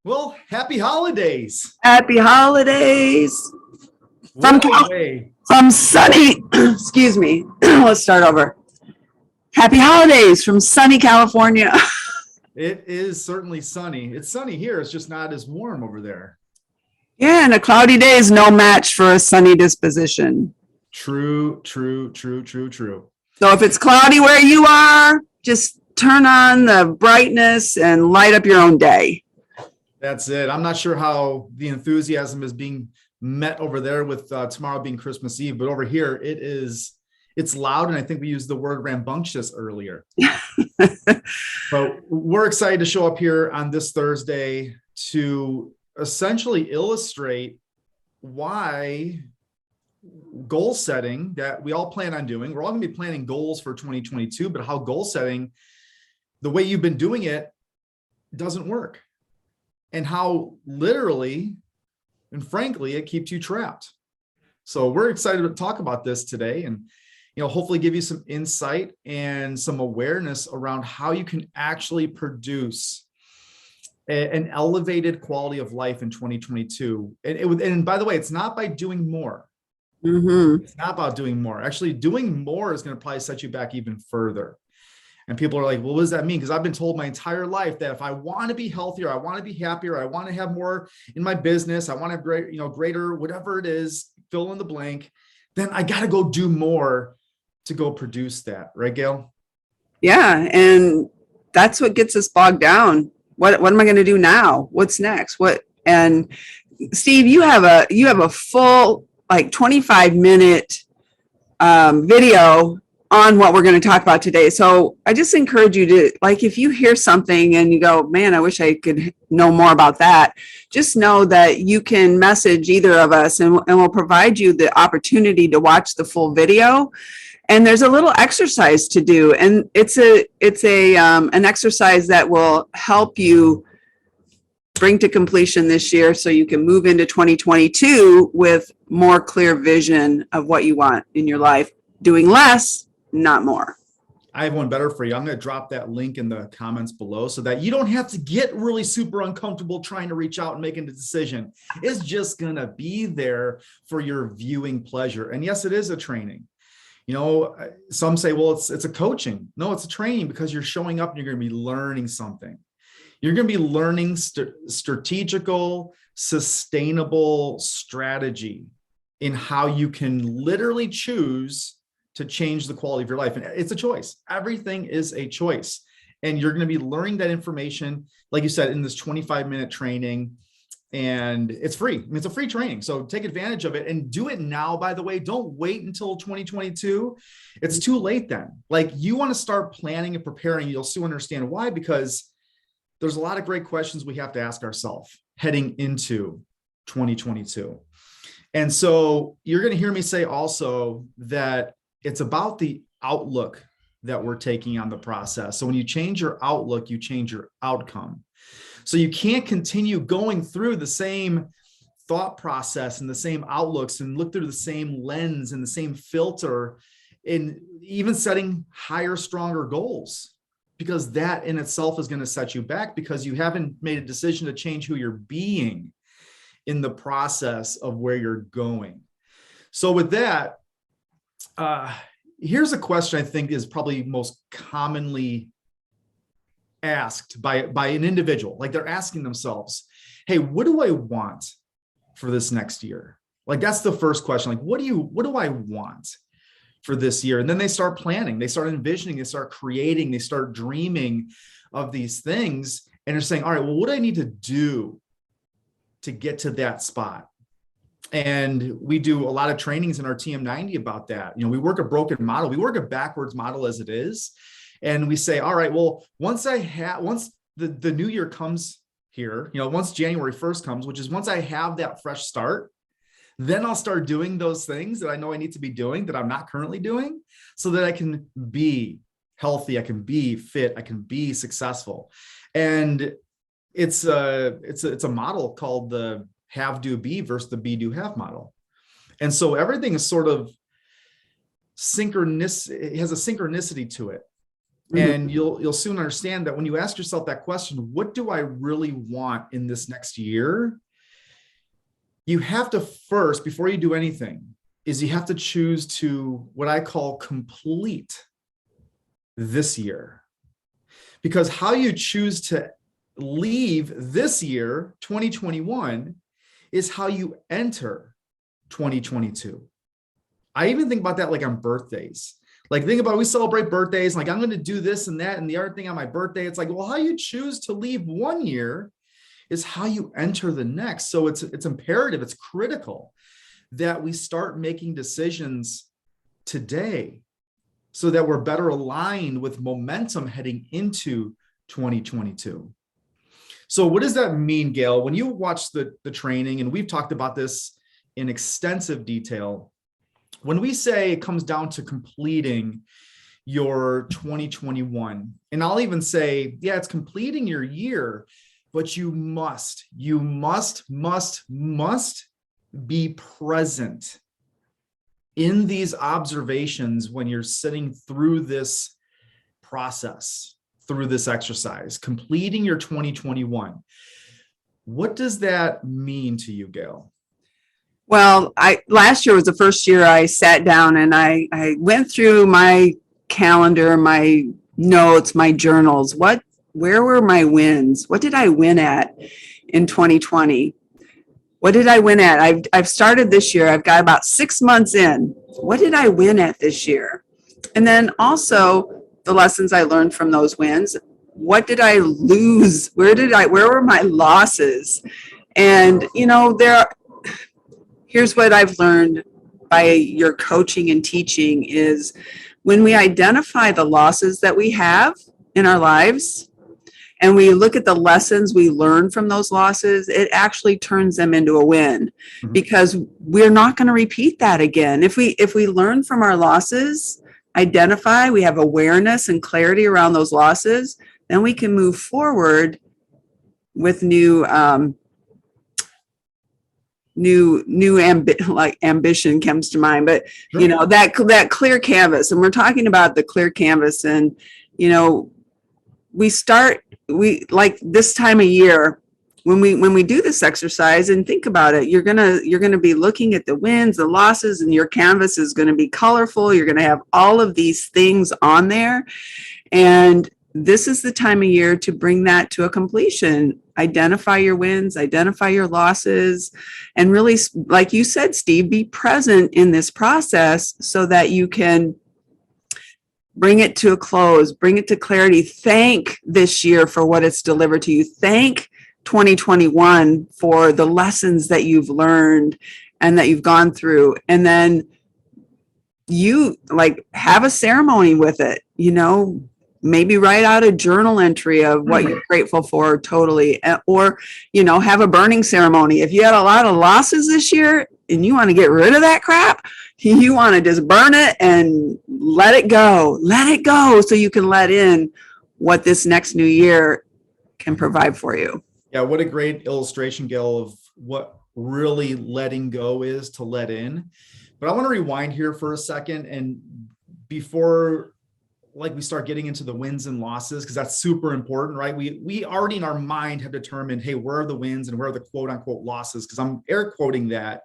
Well, happy holidays. Happy holidays from What a way. from sunny. Excuse me. Let's start over. Happy holidays from sunny California. It is certainly sunny. It's sunny here. It's just not as warm over there. Yeah, and a cloudy day is no match for a sunny disposition. True, true, true, true, true. So if it's cloudy where you are, just turn on the brightness and light up your own day. That's it. I'm not sure how the enthusiasm is being met over there with tomorrow being Christmas Eve, but over here it's loud. And I think we used the word rambunctious earlier. But we're excited to show up here on this Thursday to essentially illustrate why goal setting that we all plan on doing. We're all going to be planning goals for 2022, but how goal setting, the way you've been doing it, doesn't work. And how literally and frankly, it keeps you trapped. So we're excited to talk about this today and, hopefully give you some insight and some awareness around how you can actually produce an elevated quality of life in 2022. And by the way, it's not by doing more. Mm-hmm. It's not about doing more. Actually, doing more is going to probably set you back even further. And people are like, well, what does that mean? Because I've been told my entire life that if I want to be healthier, I want to be happier, I want to have more in my business, I want to have greater, whatever it is, fill in the blank, then I got to go do more to go produce that. Right, Gail? Yeah. And that's what gets us bogged down. What am I going to do now? What's next? And Steve, you have a full 25-minute video on what we're going to talk about today. So I just encourage you to, if you hear something and you go, man, I wish I could know more about that, just know that you can message either of us and we'll provide you the opportunity to watch the full video. And there's a little exercise to do. And it's an exercise that will help you bring to completion this year so you can move into 2022 with more clear vision of what you want in your life, doing less, not more. I have one better for you. I'm going to drop that link in the comments below so that you don't have to get really super uncomfortable trying to reach out and making a decision. It's just going to be there for your viewing pleasure. And yes, it is a training. Some say, well, it's a coaching. No, it's a training because you're showing up and you're going to be learning something. You're going to be learning strategical, sustainable strategy in how you can literally choose to change the quality of your life. And it's a choice. Everything is a choice. And you're going to be learning that information, like you said, in this 25-minute training. And it's free. It's a free training. So take advantage of it and do it now, by the way. Don't wait until 2022. It's too late then. You want to start planning and preparing. You'll soon understand why, because there's a lot of great questions we have to ask ourselves heading into 2022. And so you're going to hear me say also that it's about the outlook that we're taking on the process. So when you change your outlook, you change your outcome. So you can't continue going through the same thought process and the same outlooks and look through the same lens and the same filter in even setting higher, stronger goals, because that in itself is going to set you back because you haven't made a decision to change who you're being in the process of where you're going. So with that, here's a question I think is probably most commonly asked by an individual. They're asking themselves, hey, what do I want for this next year? That's the first question. What do I want for this year? And then they start planning, they start envisioning, they start creating, they start dreaming of these things. And they're saying, all right, well, what do I need to do to get to that spot? And we do a lot of trainings in our TM90 about that. We work a broken model. We work a backwards model as it is. And we say, all right, well, once the new year comes here, once January 1st comes, which is once I have that fresh start, then I'll start doing those things that I know I need to be doing that I'm not currently doing so that I can be healthy, I can be fit, I can be successful. And it's a model called the have, do, be versus the be, do, have model. And so everything is sort of synchronous. It has a synchronicity to it. Mhm. And you'll soon understand that when you ask yourself that question, what do I really want in this next year? You have to first, before you do anything, is you have to choose to what I call complete this year. Because how you choose to leave this year, 2021, is how you enter 2022. I even think about that like on birthdays. Like think about it, we celebrate birthdays, like I'm going to do this and that and the other thing on my birthday. It's like, well, how you choose to leave one year is how you enter the next. So it's imperative, it's critical that we start making decisions today so that we're better aligned with momentum heading into 2022. So what does that mean, Gail? When you watch the training, and we've talked about this in extensive detail, when we say it comes down to completing your 2021, and I'll even say, yeah, it's completing your year, but you must be present in these observations when you're sitting through this process, through this exercise, completing your 2021. What does that mean to you, Gail? Well, last year was the first year I sat down and I went through my calendar, my notes, my journals. Where were my wins? What did I win at in 2020? What did I win at? I've started this year. I've got about 6 months in. What did I win at this year? And then also the lessons I learned from those wins. What did I lose? Where were my losses? And here's what I've learned by your coaching and teaching is when we identify the losses that we have in our lives and we look at the lessons we learn from those losses, it actually turns them into a win because we're not going to repeat that again. If we learn from our losses, identify, we have awareness and clarity around those losses, then we can move forward with new ambition comes to mind, but that clear canvas, and we're talking about the clear canvas, and we like this time of year when we do this exercise and think about it, you're gonna be looking at the wins, the losses, and your canvas is going to be colorful. You're going to have all of these things on there, and this is the time of year to bring that to a completion. Identify your wins, identify your losses, and really, like you said, Steve, be present in this process so that you can bring it to a close, bring it to clarity. Thank this year for what it's delivered to you. Thank 2021 for the lessons that you've learned and that you've gone through. And then you have a ceremony with it, maybe write out a journal entry of what you're grateful for totally, or, have a burning ceremony. If you had a lot of losses this year and you want to get rid of that crap, you want to just burn it and let it go so you can let in what this next new year can provide for you. Yeah. What a great illustration, Gail, of what really letting go is to let in. But I want to rewind here for a second. And before we start getting into the wins and losses, because that's super important, right? We already in our mind have determined, hey, where are the wins and where are the quote unquote losses? Because I'm air quoting that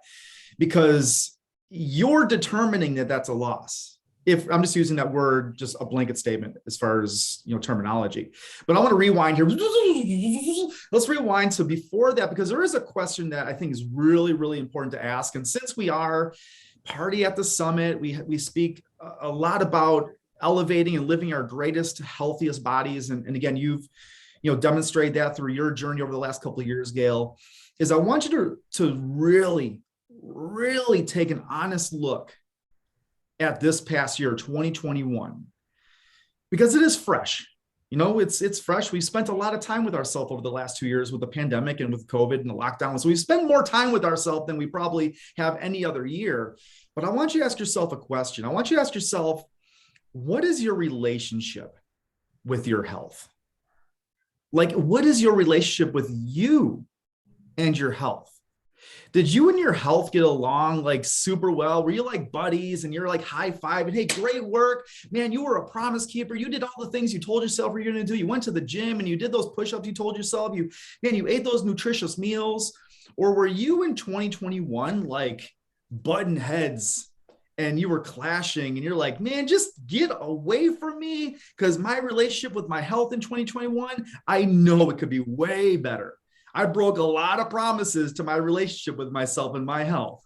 because you're determining that that's a loss. If I'm just using that word, just a blanket statement as far as terminology. But I want to rewind here. Let's rewind to before that, because there is a question that I think is really, really important to ask. And since we are Party at the Summit, we speak a lot about elevating and living our greatest, healthiest bodies. And again, you've demonstrated that through your journey over the last couple of years, Gail, is I want you to really, really take an honest look at this past year, 2021, because it is fresh. It's fresh. We've spent a lot of time with ourselves over the last 2 years with the pandemic and with COVID and the lockdown. So we've spent more time with ourselves than we probably have any other year. But I want you to ask yourself a question. I want you to ask yourself, what is your relationship with your health? What is your relationship with you and your health? Did you and your health get along like super well? Were you like buddies and you're like high five and hey, great work, man, you were a promise keeper. You did all the things you told yourself you're going to do. You went to the gym and you did those push-ups you told yourself. You ate those nutritious meals. Or were you in 2021 like button heads and you were clashing and you're like, man, just get away from me because my relationship with my health in 2021, I know it could be way better. I broke a lot of promises to my relationship with myself and my health.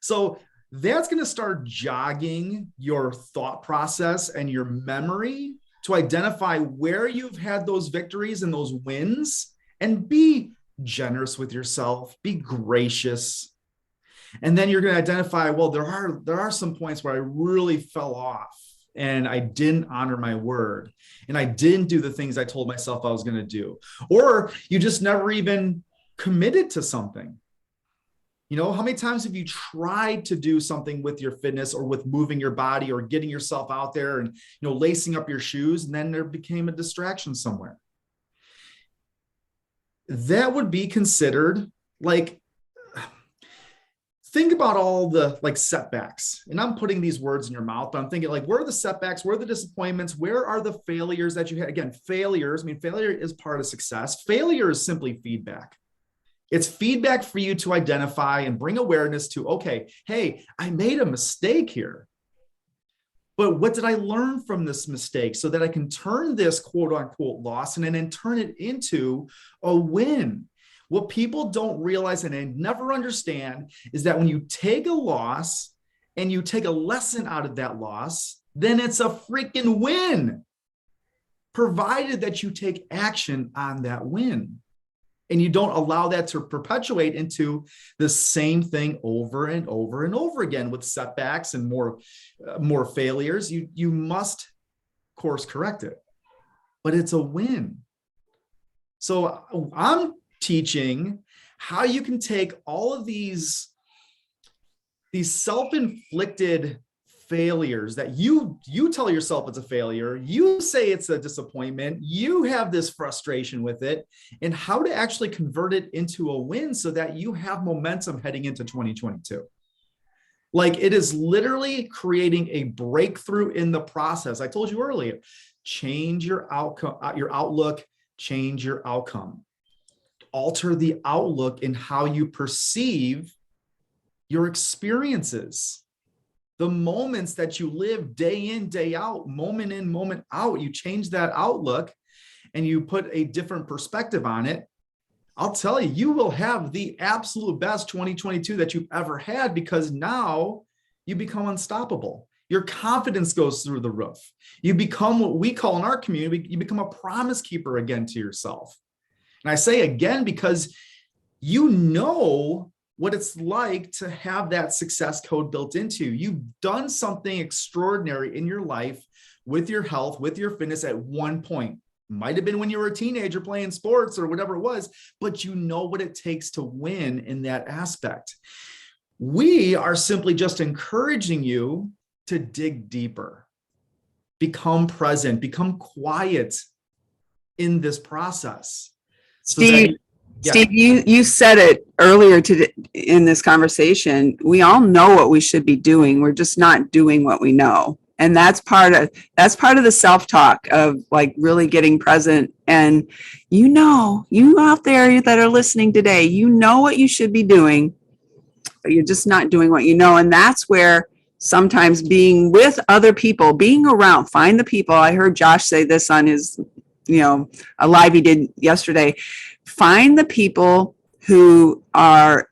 So that's going to start jogging your thought process and your memory to identify where you've had those victories and those wins, and be generous with yourself, be gracious. And then you're going to identify, well, there are some points where I really fell off and I didn't honor my word and I didn't do the things I told myself I was going to do. Or you just never even committed to something. You know, how many times have you tried to do something with your fitness or with moving your body or getting yourself out there and, you know, lacing up your shoes, and then there became a distraction somewhere? That would be considered like, think about all the like setbacks, and I'm putting these words in your mouth, but I'm thinking like, where are the setbacks? Where are the disappointments? Where are the failures that you had? Again, failures. I mean, failure is part of success. Failure is simply feedback. It's feedback for you to identify and bring awareness to, okay, hey, I made a mistake here, but what did I learn from this mistake so that I can turn this quote unquote loss and then turn it into a win? What people don't realize and they never understand is that when you take a loss and you take a lesson out of that loss, then it's a freaking win, provided that you take action on that win. And you don't allow that to perpetuate into the same thing over and over and over again with setbacks and more failures. You must course correct it, but it's a win. So I'm teaching how you can take all of these self-inflicted failures that you tell yourself it's a failure, you say it's a disappointment, you have this frustration with it, and how to actually convert it into a win so that you have momentum heading into 2022. Like, it is literally creating a breakthrough in the process. I told you earlier, change your outcome, your outlook, change your outcome. Alter the outlook in how you perceive your experiences. The moments that you live day in, day out, moment in, moment out, you change that outlook and you put a different perspective on it. I'll tell you, you will have the absolute best 2022 that you've ever had, because now you become unstoppable. Your confidence goes through the roof. You become what we call in our community, you become a promise keeper again to yourself. And I say again, because you know what it's like to have that success code built into you. You've done something extraordinary in your life with your health, with your fitness at one point. Might have been when you were a teenager playing sports or whatever it was, but you know what it takes to win in that aspect. We are simply just encouraging you to dig deeper, become present, become quiet in this process. Steve, Steve, you said it earlier today in this conversation. We all know what we should be doing. We're just not doing what we know. And that's part of the self-talk of like really getting present. And you out there that are listening today, you know what you should be doing, but you're just not doing what you know. And that's where sometimes being with other people, being around, find the people. I heard Josh say this on his, a live he did yesterday. Find the people who are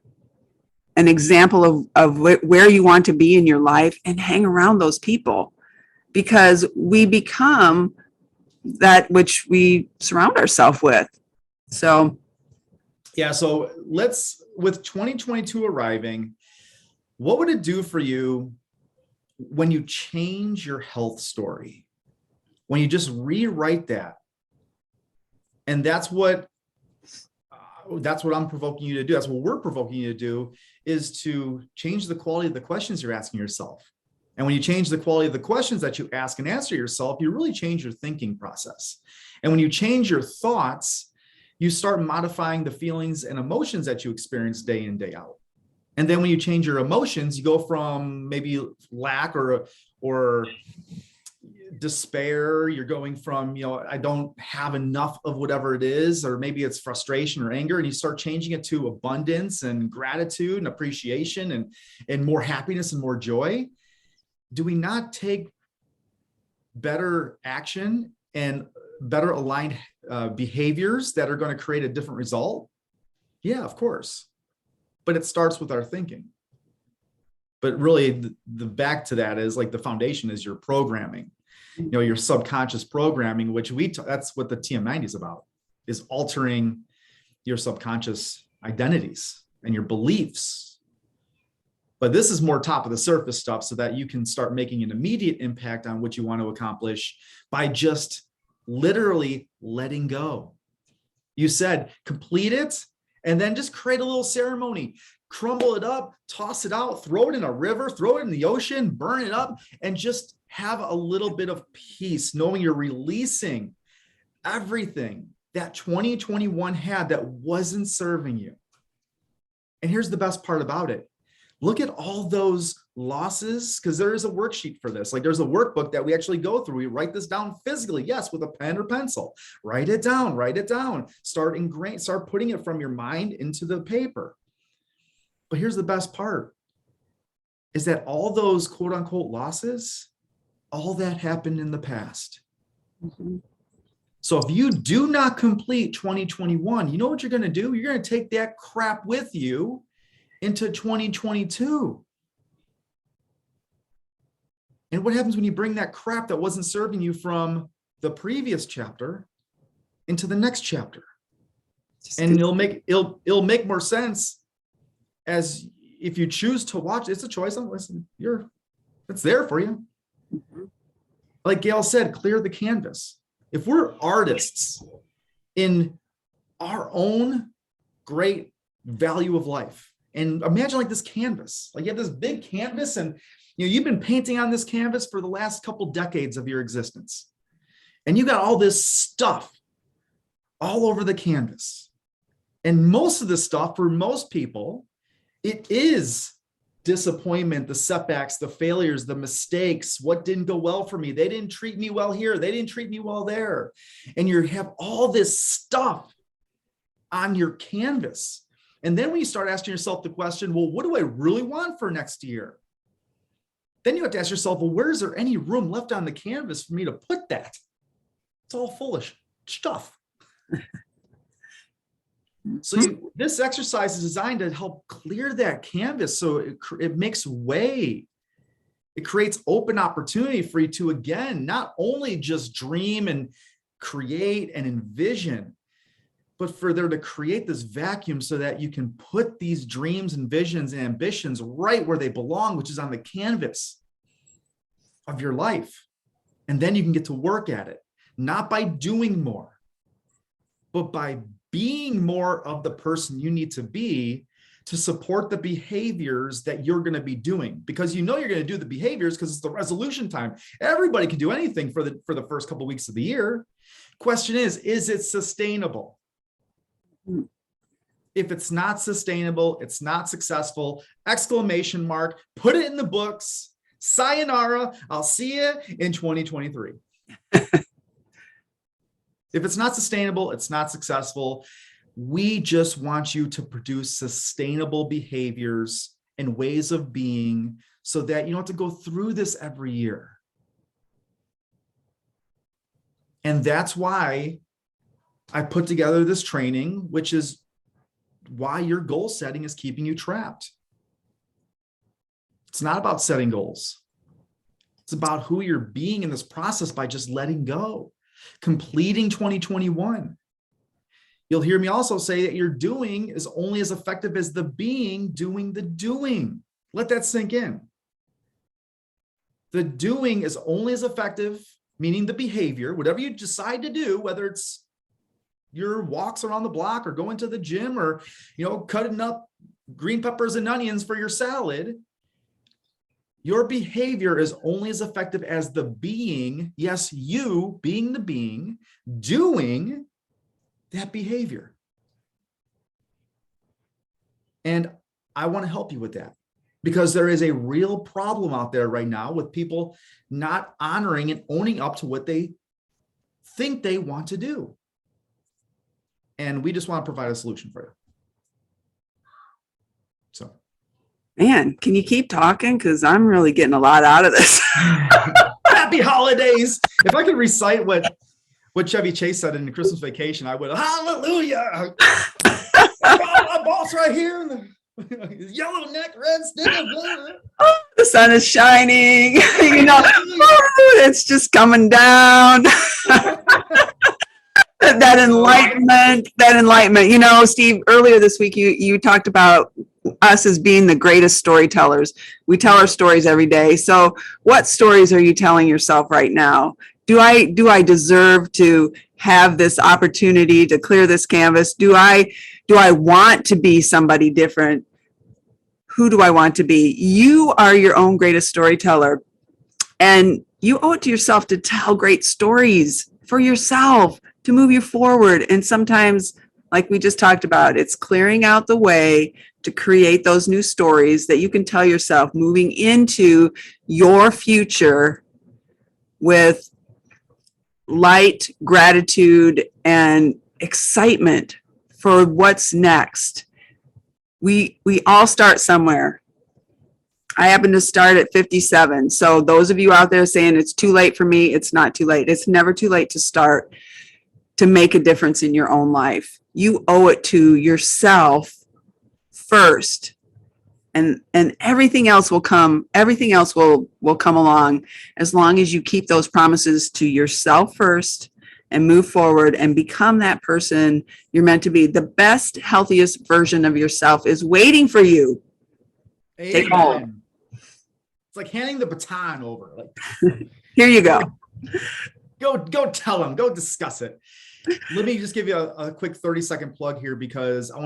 an example of where you want to be in your life and hang around those people, because we become that which we surround ourselves with. So with 2022 arriving, what would it do for you when you change your health story, when you just rewrite that? And that's what I'm provoking you to do. That's what we're provoking you to do, is to change the quality of the questions you're asking yourself. And when you change the quality of the questions that you ask and answer yourself, you really change your thinking process. And when you change your thoughts, you start modifying the feelings and emotions that you experience day in, day out. And then when you change your emotions, you go from maybe lack or despair. You're going from, I don't have enough of whatever it is, or maybe it's frustration or anger, and you start changing it to abundance and gratitude and appreciation and more happiness and more joy. Do we not take better action and better aligned behaviors that are going to create a different result? Yeah, of course. But it starts with our thinking. But really, the back to that is like the foundation is your programming, your subconscious programming, which that's what the TM90 is about, is altering your subconscious identities and your beliefs. But this is more top of the surface stuff so that you can start making an immediate impact on what you want to accomplish by just literally letting go. You said complete it, and then just create a little ceremony, crumble it up, toss it out, throw it in a river, throw it in the ocean, burn it up, and just have a little bit of peace, knowing you're releasing everything that 2021 had that wasn't serving you. And here's the best part about it. Look at all those losses, because there is a worksheet for this. Like there's a workbook that we actually go through. We write this down physically, yes, with a pen or pencil. Write it down, start putting it from your mind into the paper. But here's the best part, is that all those quote unquote losses, all that happened in the past. Mm-hmm. So if you do not complete 2021, you know what you're going to do? You're going to take that crap with you into 2022. And what happens when you bring that crap that wasn't serving you from the previous chapter into the next chapter? And it'll make more sense as if you choose to watch. It's a choice. Listen, it's there for you. Mm-hmm. Like Gail said, clear the canvas. If we're artists in our own great value of life, and imagine like this canvas, like you have this big canvas, and you've been painting on this canvas for the last couple decades of your existence, and you got all this stuff all over the canvas. And most of this stuff, for most people, it is disappointment, the setbacks, the failures, the mistakes, what didn't go well for me. They didn't treat me well here. They didn't treat me well there. And you have all this stuff on your canvas. And then when you start asking yourself the question, well, what do I really want for next year? Then you have to ask yourself, well, where is there any room left on the canvas for me to put that? It's all full of stuff. So this exercise is designed to help clear that canvas, so it makes way. It creates open opportunity for you to, again, not only just dream and create and envision, but for there to create this vacuum so that you can put these dreams and visions and ambitions right where they belong, which is on the canvas of your life. And then you can get to work at it, not by doing more, but by being more of the person you need to be to support the behaviors that you're going to be doing, because you're going to do the behaviors because it's the resolution time. Everybody can do anything for the first couple of weeks of the year. Question is it sustainable? If it's not sustainable, it's not successful, exclamation mark, put it in the books. Sayonara. I'll see you in 2023. If it's not sustainable, it's not successful. We just want you to produce sustainable behaviors and ways of being so that you don't have to go through this every year. And that's why I put together this training, which is why your goal setting is keeping you trapped. It's not about setting goals. It's about who you're being in this process by just letting go. Completing 2021. You'll hear me also say that your doing is only as effective as the being doing the doing. Let that sink in. The doing is only as effective, meaning the behavior, whatever you decide to do, whether it's your walks around the block or going to the gym or, cutting up green peppers and onions for your salad. Your behavior is only as effective as the being, yes, you being the being, doing that behavior. And I want to help you with that, because there is a real problem out there right now with people not honoring and owning up to what they think they want to do. And we just want to provide a solution for you. So, Man, can you keep talking? Because I'm really getting a lot out of this. happy holidays. If I could recite what Chevy Chase said in the Christmas Vacation, I would. Hallelujah. My boss right here in the yellow neck, red sticker. Oh, the sun is shining. It's just coming down. that enlightenment. Steve, earlier this week you talked about us as being the greatest storytellers. We tell our stories every day. So what stories are you telling yourself right now? Do I deserve to have this opportunity to clear this canvas? Do I want to be somebody different? Who do I want to be? You are your own greatest storyteller, and you owe it to yourself to tell great stories for yourself to move you forward. And sometimes, like we just talked about, it's clearing out the way to create those new stories that you can tell yourself moving into your future with light, gratitude, and excitement for what's next. We all start somewhere. I happen to start at 57. So those of you out there saying it's too late for me, it's not too late. It's never too late to start, to make a difference in your own life. You owe it to yourself first, and everything else will come. Everything else will come along, as long as you keep those promises to yourself first and move forward and become that person you're meant to be. The best, healthiest version of yourself is waiting for you. Amen. Take hold. It's like handing the baton over. Like, here you go. Go tell them. Go discuss it. Let me just give you a quick 30-second plug here, because this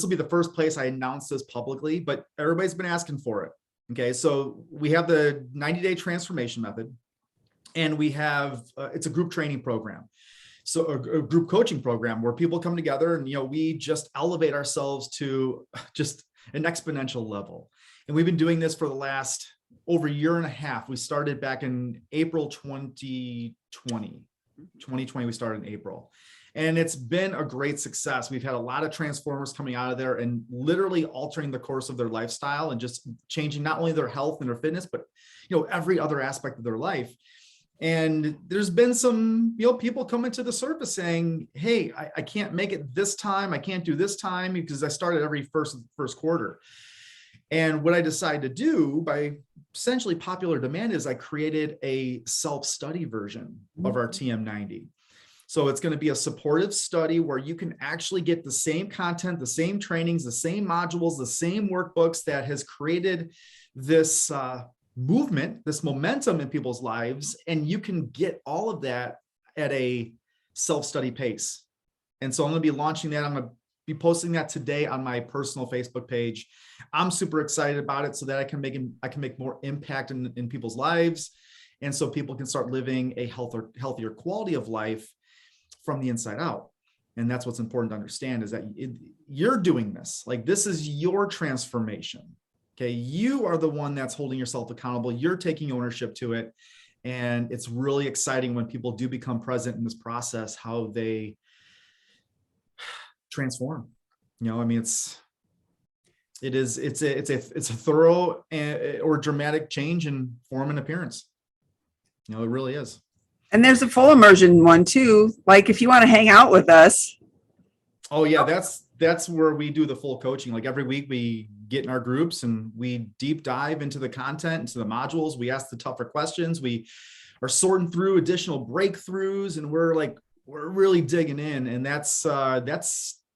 will be the first place I announce this publicly, but everybody's been asking for it. Okay, so we have the 90-day transformation method, and we have it's a group training program. So a group coaching program where people come together and, we just elevate ourselves to just an exponential level. And we've been doing this for the last over a year and a half. We started back in April 2020. 2020, we started in April. And it's been a great success. We've had a lot of transformers coming out of there and literally altering the course of their lifestyle and just changing not only their health and their fitness, but, every other aspect of their life. And there's been some, people coming to the surface saying, hey, I can't make it this time. I can't do this time because I started every first quarter. And what I decided to do by essentially popular demand is I created a self-study version of our TM90. So it's going to be a supportive study where you can actually get the same content, the same trainings, the same modules, the same workbooks that has created this movement, this momentum in people's lives. And you can get all of that at a self-study pace. And so I'm going to be launching that. I'm going to be posting that today on my personal Facebook page. I'm super excited about it so that I can make more impact in people's lives. And so people can start living a healthier quality of life from the inside out. And that's what's important to understand, is that you're doing this. Like, this is your transformation. Okay. You are the one that's holding yourself accountable. You're taking ownership to it. And it's really exciting when people do become present in this process, how they transform. It's a thorough or dramatic change in form and appearance. It really is. And there's a full immersion one too. Like, if you want to hang out with us. Oh yeah, that's where we do the full coaching. Like, every week we get in our groups and we deep dive into the content, into the modules. We ask the tougher questions. We are sorting through additional breakthroughs, and we're really digging in. And that's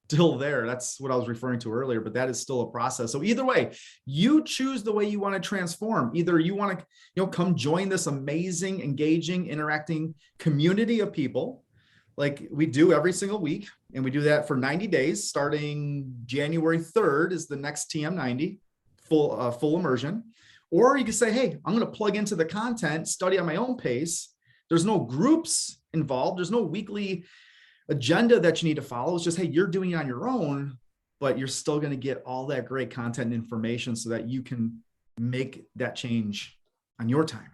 still there. That's what I was referring to earlier, but that is still a process. So either way, you choose the way you want to transform. Either you want to, come join this amazing, engaging, interacting community of people like we do every single week. And we do that for 90 days, starting January 3rd is the next TM90 full immersion. Or you can say, hey, I'm going to plug into the content, study at my own pace. There's no groups involved. There's no weekly agenda that you need to follow. It's just, hey, you're doing it on your own, but you're still going to get all that great content and information so that you can make that change on your time.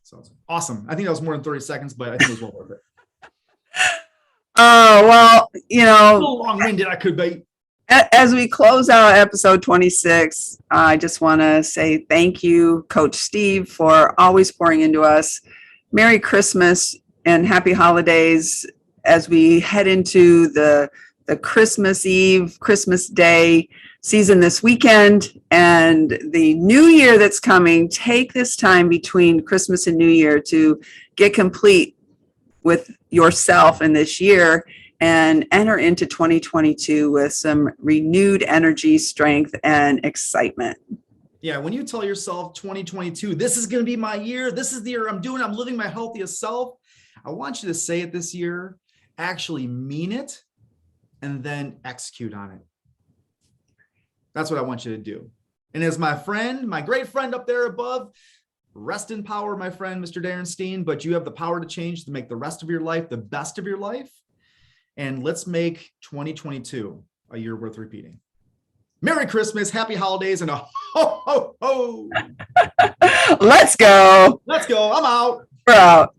So it's awesome. I think that was more than 30 seconds, but I think it was well worth it. Oh, well, A little long-winded I could be. As we close out episode 26, I just want to say thank you, Coach Steve, for always pouring into us. Merry Christmas and happy holidays as we head into the Christmas Eve, Christmas Day season this weekend and the new year that's coming. Take this time between Christmas and New Year to get complete with yourself in this year and enter into 2022 with some renewed energy, strength, and excitement. Yeah, when you tell yourself 2022, this is going to be my year, this is the year I'm living my healthiest self, I want you to say it this year, actually mean it, and then execute on it. That's what I want you to do. And as my friend, my great friend up there above, rest in power, my friend, Mr. Darren Steen, but you have the power to change to make the rest of your life the best of your life. And let's make 2022 a year worth repeating. Merry Christmas, happy holidays, and a ho, ho, ho. Let's go. Let's go. I'm out. We're out.